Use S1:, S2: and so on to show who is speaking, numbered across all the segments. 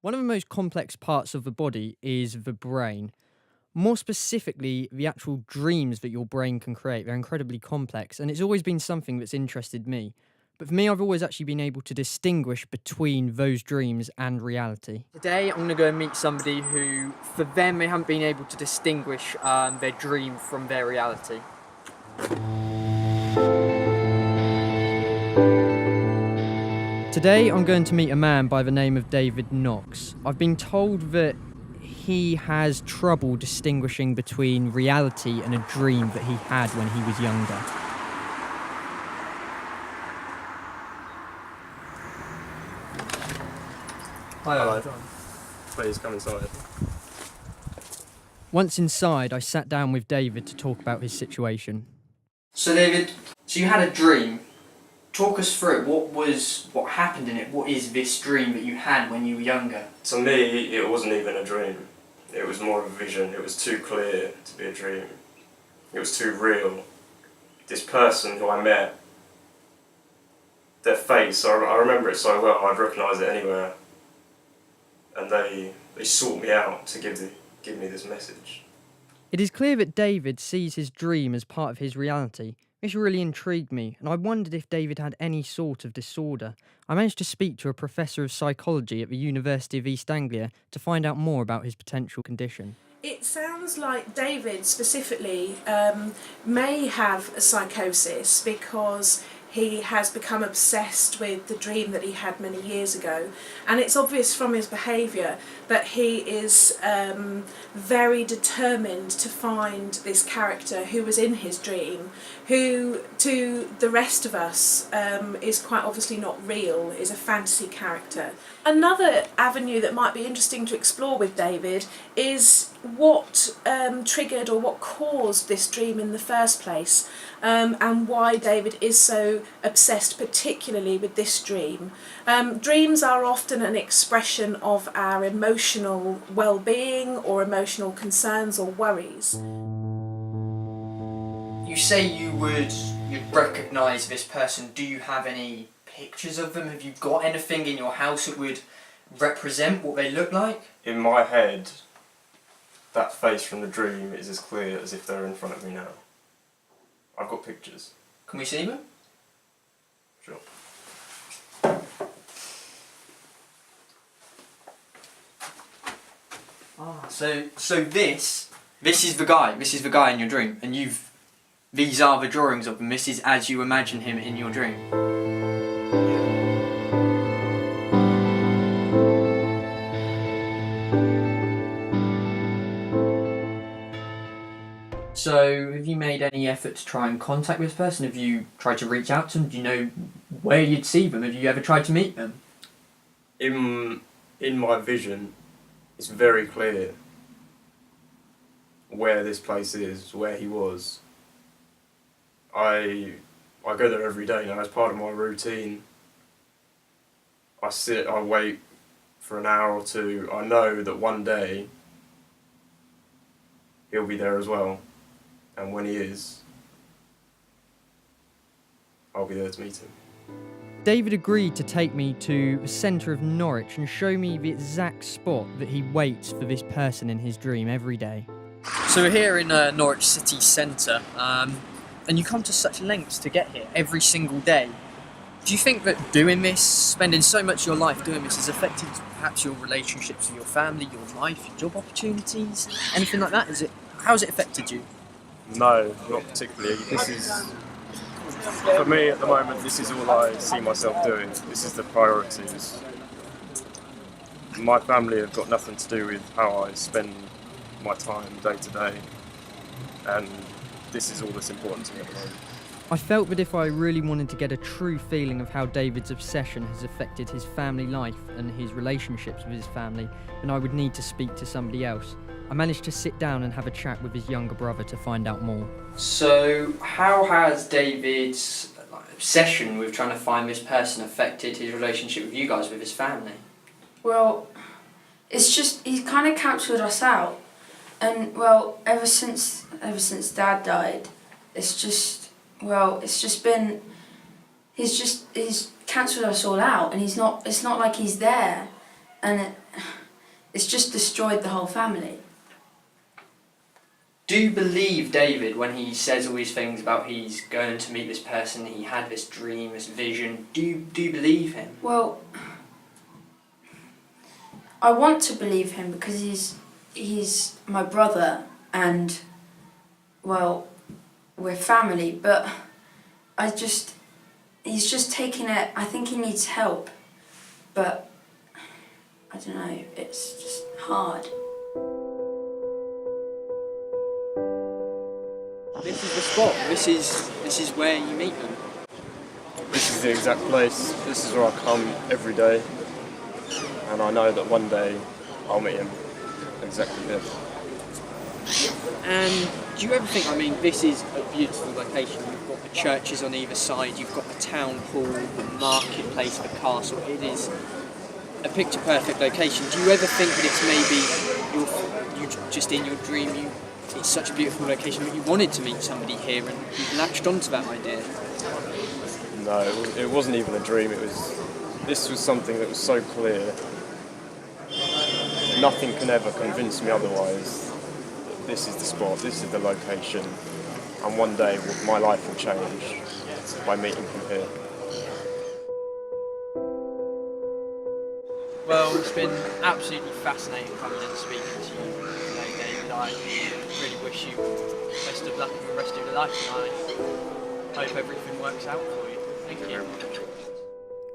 S1: One of the most complex parts of the body is the brain. More specifically, the actual dreams that your brain can create. They're incredibly complex, and it's always been something that's interested me. But for me, I've always actually been able to distinguish between those dreams and reality. Today, I'm going to go and meet somebody who, for them, they haven't been able to distinguish their dream from their reality. Today I'm going to meet a man by the name of David Knox. I've been told that he has trouble distinguishing between reality and a dream that he had when he was younger.
S2: Hi, please come inside.
S1: Once inside, I sat down with David to talk about his situation. So David, you had a dream. Talk us through it. What happened in it? What is this dream that you had when you were younger?
S2: To me, it wasn't even a dream. It was more of a vision. It was too clear to be a dream. It was too real. This person who I met, their face, I remember it so well, I'd recognise it anywhere. And they sought me out to give me this message.
S1: It is clear that David sees his dream as part of his reality. This really intrigued me, and I wondered if David had any sort of disorder. I managed to speak to a professor of psychology at the University of East Anglia to find out more about his potential condition.
S3: It sounds like David specifically may have a psychosis because he has become obsessed with the dream that he had many years ago, and it's obvious from his behaviour that he is very determined to find this character who was in his dream, who to the rest of us is quite obviously not real, is a fantasy character. Another avenue that might be interesting to explore with David is what triggered or what caused this dream in the first place, and why David is so obsessed particularly with this dream. Dreams are often an expression of our emotional well-being or emotional concerns or worries.
S1: You say you'd recognise this person. Do you have any pictures of them? Have you got anything in your house that would represent what they look like?
S2: In my head, that face from the dream is as clear as if they're in front of me now. I've got pictures.
S1: Can we see them?
S2: Sure.
S1: So this is the guy. This is the guy in your dream, and these are the drawings of him. This is as you imagine him in your dream. So, have you made any effort to try and contact this person? Have you tried to reach out to them? Do you know where you'd see them? Have you ever tried to meet them?
S2: In my vision, it's very clear where this place is, where he was. I go there every day now as part of my routine. I wait for an hour or two. I know that one day he'll be there as well. And when he is, I'll be there to meet him.
S1: David agreed to take me to the centre of Norwich and show me the exact spot that he waits for this person in his dream every day. So we're here in Norwich city centre, and you come to such lengths to get here every single day. Do you think that doing this, spending so much of your life doing this, has affected perhaps your relationships with your family, your life, your job opportunities, anything like that? How has it affected you?
S2: No, not particularly. For me at the moment, this is all I see myself doing. This is the priorities. My family have got nothing to do with how I spend my time day to day, and this is all that's important to me at the moment.
S1: I felt that if I really wanted to get a true feeling of how David's obsession has affected his family life and his relationships with his family, then I would need to speak to somebody else. I managed to sit down and have a chat with his younger brother to find out more. So, how has David's obsession with trying to find this person affected his relationship with you guys, with his family?
S4: Well, it's just, he's kind of cancelled us out. And, well, ever since Dad died, he's cancelled us all out, and it's not like he's there. and it's just destroyed the whole family.
S1: Do you believe David when he says all these things about he's going to meet this person, he had this dream, this vision? Do you believe him?
S4: Well, I want to believe him because he's my brother and, well, we're family, but he's just taking it. I think he needs help, but I don't know, it's just hard.
S1: This is the spot. This is where you meet them.
S2: This is the exact place. This is where I come every day, and I know that one day I'll meet him exactly here.
S1: And do you ever think, I mean, this is a beautiful location. You've got the churches on either side, you've got the town hall, the marketplace, the castle. It is a picture-perfect location. Do you ever think that it's maybe you just in your dream, it's such a beautiful location that you wanted to meet somebody here and you latched onto that idea?
S2: No, it wasn't even a dream. This was something that was so clear. Nothing can ever convince me otherwise. This is the spot, this is the location, and one day my life will change by meeting him here.
S1: Well, it's been absolutely fascinating coming and speaking to you today, David. I really wish you best of luck in the rest of your life, and I hope everything works out for you. Thank you.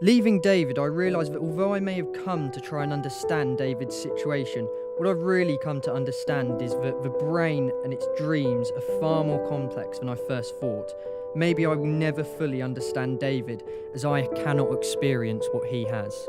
S1: Leaving David, I realised that although I may have come to try and understand David's situation, what I've really come to understand is that the brain and its dreams are far more complex than I first thought. Maybe I will never fully understand David, as I cannot experience what he has.